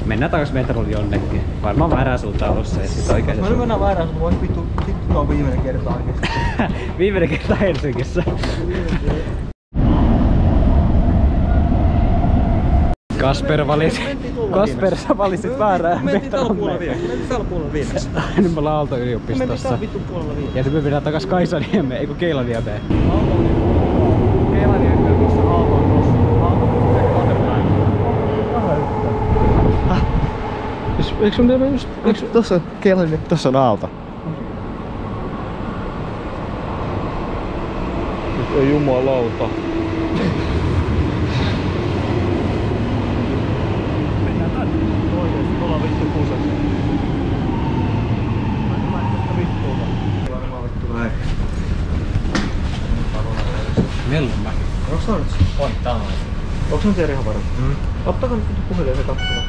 Mennään takas metrolla jonnekin. Varmaan väärään suuntaan ossa ja sit oikein. Mä nyt mennään väärään suuntaan, vois vittu on viimeinen kerta oikeesti. Viimeinen kerta Helsingissä. Kasper, sä valitsit väärää metrolle. Mentiin tällä puolella viimeksi. Nyt me ollaan Aalto-yliopistossa. Mentiin täällä vittu puolella viimeksi. Ja nyt me mennään takas Kaisaniemeen, eiku Keilaniemeen. Keilaniemeen tuossa Aaltoon tuossa. Eikö sun teemme just... Tossa on Keilaniemi. Tossa on Aalto. Nyt ei jumalauta. Mennään tänne. Oikeesti, me ollaan vittu kusessa. Mä en vittuuta. Mä vittu näin. Mellunmäki. Onks tää nyt? On, tää on. Onks nyt ihan varma? Ottakaa nyt puhelin ja se katsomaan.